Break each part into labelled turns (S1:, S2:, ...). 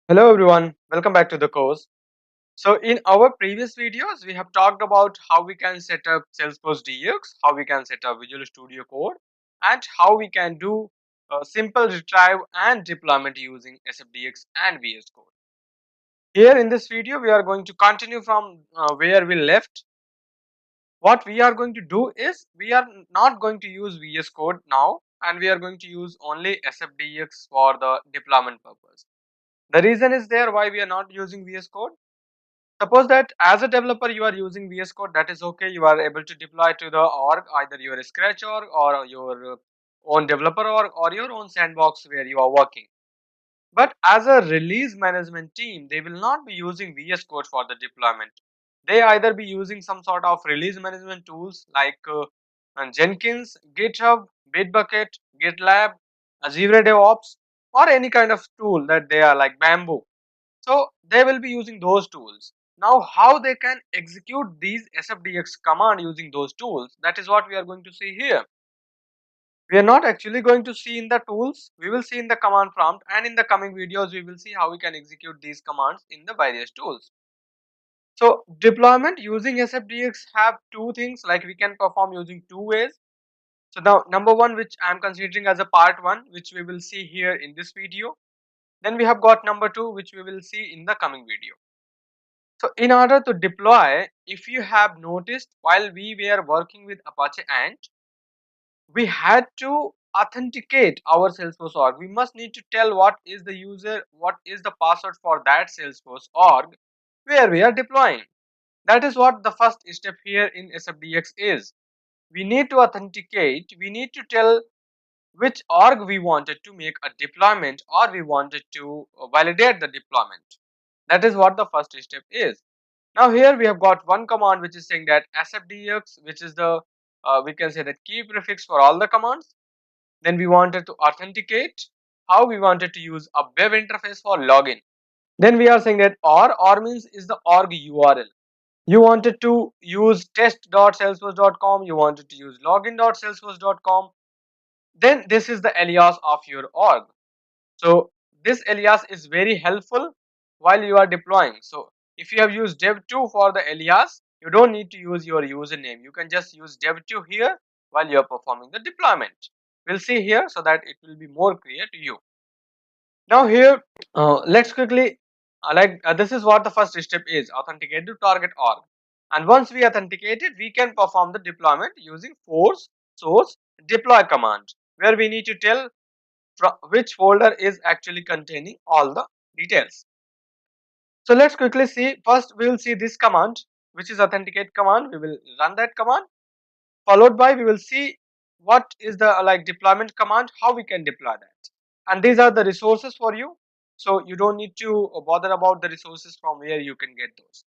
S1: Hello everyone, welcome back to the course. So in our previous videos, we have talked about how we can set up Salesforce DX, how we can set up Visual Studio Code, and how we can do simple retrieve and deployment using SFDX and VS Code. Here in this video, we are going to continue from where we left. What we are going to do is we are not going to use VS Code now, and we are going to use only SFDX for the deployment purpose. The reason is there why we are not using VS Code. Suppose that as a developer you are using VS Code, that is okay. You are able to deploy to the org, either your Scratch org or your own developer org or your own sandbox where you are working. But as a release management team, they will not be using VS Code for the deployment. They either be using some sort of release management tools like Jenkins, GitHub, Bitbucket, GitLab, Azure DevOps, or any kind of tool that they are like Bamboo. So they will be using those tools. Now how they can execute these SFDX command using those tools, that is what we are going to see here. We are not actually going to see in the tools, we will see in the command prompt, and in the coming videos we will see how we can execute these commands in the various tools. So deployment using SFDX have two things, like we can perform using two ways. So now number one, which I am considering as a part one, which we will see here in this video. Then we have got number two, which we will see in the coming video. So in order to deploy, if you have noticed, while we were working with Apache Ant, we had to authenticate our Salesforce org. We must need to tell what is the user, what is the password for that Salesforce org where we are deploying. That is what the first step here in SFDX is. We need to authenticate, we need to tell which org we wanted to make a deployment or we wanted to validate the deployment. That is what the first step is. Now here we have got one command which is saying that SFDX, which is the we can say that key prefix for all the commands. Then we wanted to authenticate, how we wanted to use a web interface for login. Then we are saying that or means is the org URL. You wanted to use test.salesforce.com, you wanted to use login.salesforce.com. Then this is the alias of your org. So this alias is very helpful while you are deploying. So if you have used dev2 for the alias, you don't need to use your username. You can just use dev2 here while you are performing the deployment. We'll see here so that it will be more clear to you. Now here, let's quickly this is what the first step is: authenticate to target org. And once we authenticate it, we can perform the deployment using force source deploy command, where we need to tell which folder is actually containing all the details. So let's quickly see. First we will see this command, which is authenticate command. We will run that command, followed by we will see what is the deployment command, how we can deploy that. And these are the resources for you, so you don't need to bother about the resources from where you can get those.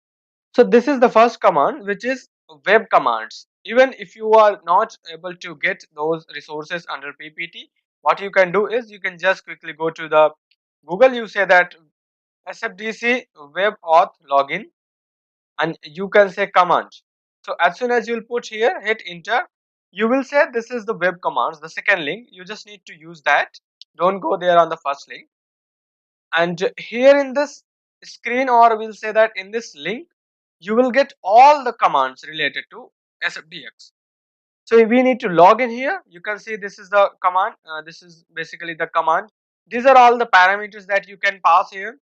S1: So this is the first command, which is web commands. Even if you are not able to get those resources under PPT, what you can do is you can just quickly go to the Google. You say that SFDC web auth login, and you can say command. So as soon as you'll put here, hit enter, you will say this is the web commands, the second link. You just need to use that. Don't go there on the first link. And here in this screen, or we'll say that in this link, you will get all the commands related to SFDX. So we need to log in here. You can see this is the command. This is basically the command. These are all the parameters that you can pass here.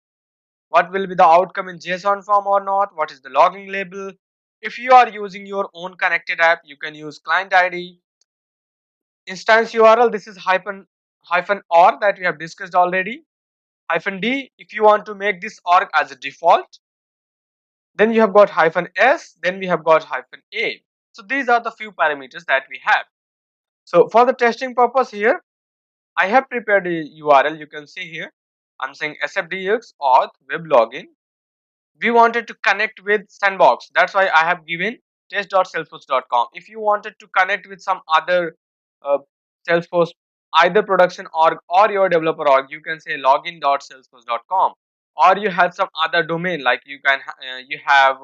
S1: What will be the outcome in JSON form or not? What is the logging label? If you are using your own connected app, you can use client ID, instance URL. This is hyphen or that we have discussed already. Hyphen D if you want to make this org as a default. Then you have got hyphen S. Then we have got hyphen A. So these are the few parameters that we have. So for the testing purpose here, I have prepared a URL. You can see here. I'm saying SFDX auth web login. We wanted to connect with sandbox, that's why I have given test.salesforce.com. if you wanted to connect with some other uh, Salesforce, either production org or your developer org, you can say login.salesforce.com. Or you have some other domain, like you can you have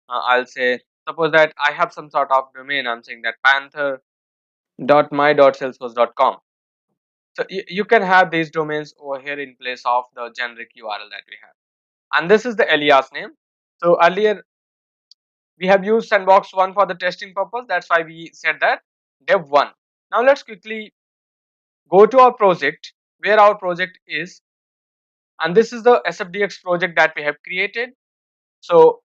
S1: I'll say, suppose that I have some sort of domain. I'm saying that panther.my.salesforce.com. So you can have these domains over here in place of the generic URL that we have. And this is the alias name. So earlier we have used sandbox1 for the testing purpose. That's why we said that dev1. Now let's quickly go to our project, where our project is, and this is the SFDX project that we have created. So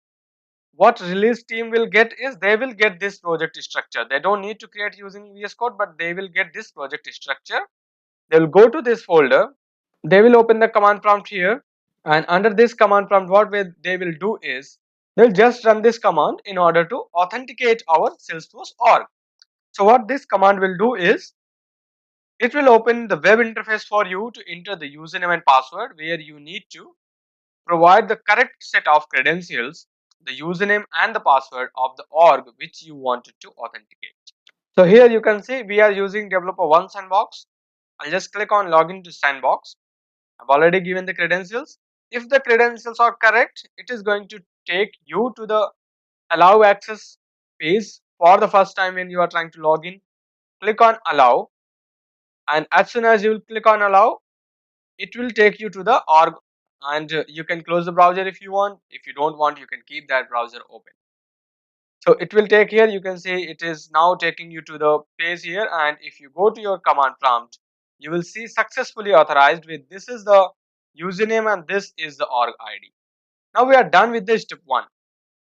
S1: what release team will get is they will get this project structure. They don't need to create using VS Code, but they will get this project structure. They will go to this folder. They will open the command prompt here, and under this command prompt, what they will do is they'll just run this command in order to authenticate our Salesforce org. So what this command will do is it will open the web interface for you to enter the username and password, where you need to provide the correct set of credentials, the username and the password of the org which you wanted to authenticate. So here you can see we are using developer 1 sandbox. I'll just click on login to sandbox. I've already given the credentials. If the credentials are correct, it is going to take you to the allow access page for the first time when you are trying to log in. Click on allow, and as soon as you will click on allow, it will take you to the org, and you can close the browser if you want. If you don't want, you can keep that browser open. So it will take here, you can see it is now taking you to the page here, and if you go to your command prompt, you will see successfully authorized with this is the username and this is the org ID. Now we are done with the step 1.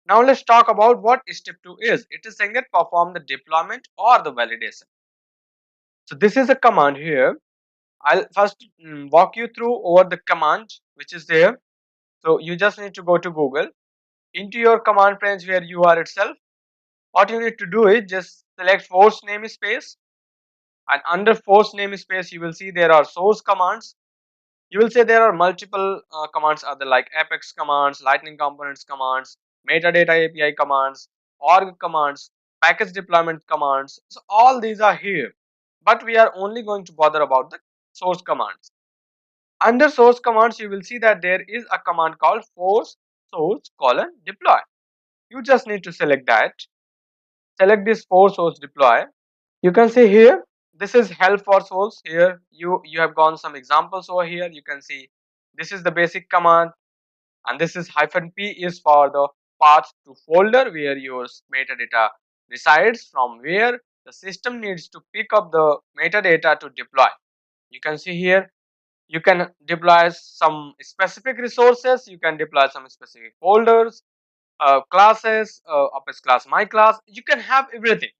S1: Now let's talk about what step 2 is. It is saying that perform the deployment or the validation. So this is a command here. I'll first walk you through over the command which is there. So you just need to go to Google into your command branch where you are itself. What you need to do is just select force namespace, and under force namespace you will see there are source commands. You will say there are multiple commands other like apex commands, lightning components commands, metadata API commands, org commands, package deployment commands. So all these are here, but we are only going to bother about the source commands. Under source commands, you will see that there is a command called force source colon deploy. You just need to select that. Select this force source deploy. You can see here, this is help for source. Here you have gone some examples over here. You can see this is the basic command, and this is -p is for the path to folder where your metadata resides, from where the system needs to pick up the metadata to deploy. You can see here you can deploy some specific resources, you can deploy some specific folders, classes, Apex class, my class, you can have everything.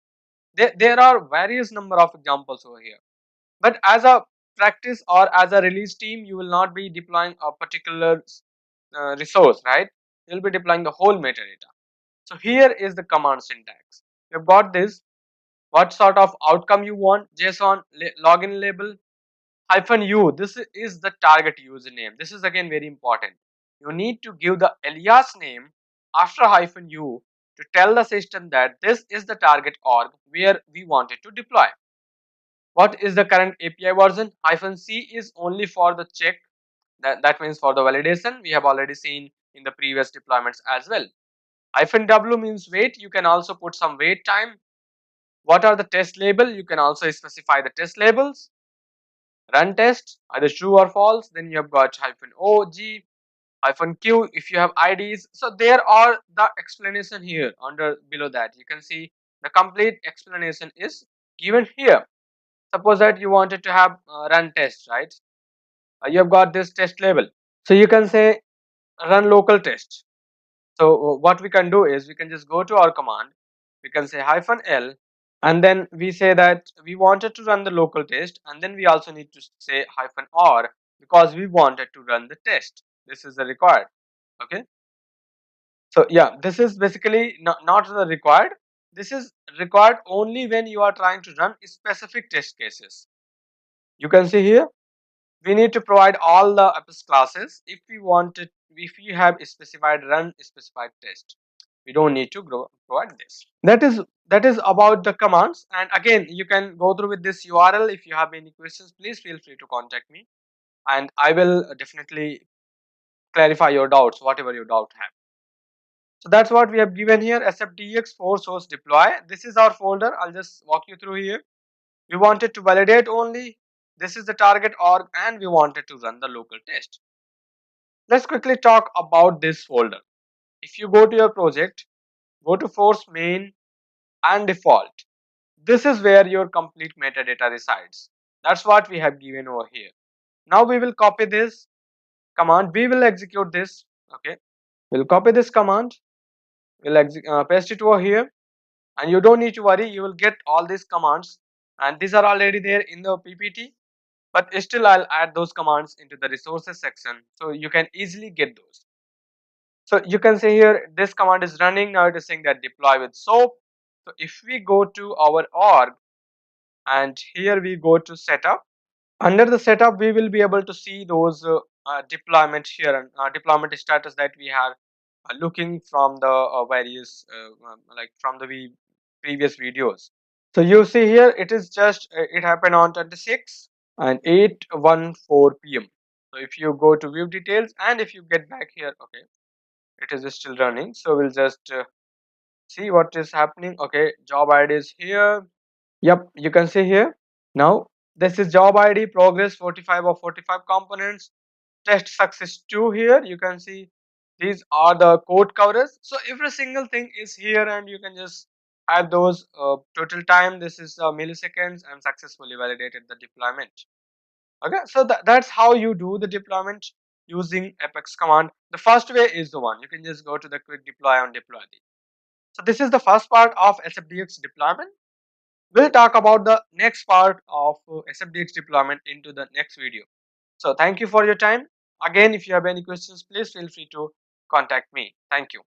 S1: There are various number of examples over here, but as a practice or as a release team, you will not be deploying a particular resource, right? You'll be deploying the whole metadata. So here is the command syntax. You've got this, what sort of outcome you want, JSON login label, -u, this is the target username. This is again very important. You need to give the alias name after -u to tell the system that this is the target org where we wanted to deploy. What is the current API version? -c is only for the check, that means for the validation. We have already seen in the previous deployments as well. -w means wait. You can also put some wait time. What are the test label? You can also specify the test labels. Run test, either true or false. Then you have got -o, g, -q if you have IDs. So there are the explanation here under below that. You can see the complete explanation is given here. Suppose that you wanted to have run test, right? You have got this test label. So you can say run local test. So what we can do is we can just go to our command. We can say -l, and then we say that we wanted to run the local test, and then we also need to say -r because we wanted to run the test. This is the required. Okay. So yeah, this is basically not the required. This is required only when you are trying to run specific test cases. You can see here we need to provide all the Apex classes if we wanted, if we have a specified run specified test. We don't need to provide this. That is about the commands, and again you can go through with this URL. If you have any questions, please feel free to contact me, and I will definitely clarify your doubts, whatever your doubt have. So that's what we have given here, SFDX force source deploy. This is our folder. I'll just walk you through here. We wanted to validate only. this is the target org and we wanted to run the local test. Let's quickly talk about this folder. If you go to your project, go to force main and default. This is where your complete metadata resides. That's what we have given over here. Now we will copy this command. We will execute this. Okay. We'll copy this command. We'll paste it over here. And you don't need to worry. You will get all these commands. And these are already there in the PPT. But still I'll add those commands into the resources section. So you can easily get those. So you can see here this command is running. Now it is saying that deploy with soap. So if we go to our org and here we go to setup. Under the setup, we will be able to see those deployment here and deployment status that we are looking from the various like from the previous videos. So you see here it is just it happened on 26 and 8:14 p.m. So if you go to view details and if you get back here, okay, it is still running. So we'll just see what is happening. Okay, job ID is here. Yep, you can see here. Now this is job ID progress 45 of 45 components. Test success 2 here. You can see these are the code coverage. So every single thing is here and you can just have those total time. This is milliseconds and successfully validated the deployment. Okay, so that's how you do the deployment using Apex command. The first way is the one. You can just go to the quick deploy and deploy the. So this is the first part of SFDX deployment. We'll talk about the next part of SFDX deployment into the next video. So thank you for your time. Again, if you have any questions, please feel free to contact me. Thank you.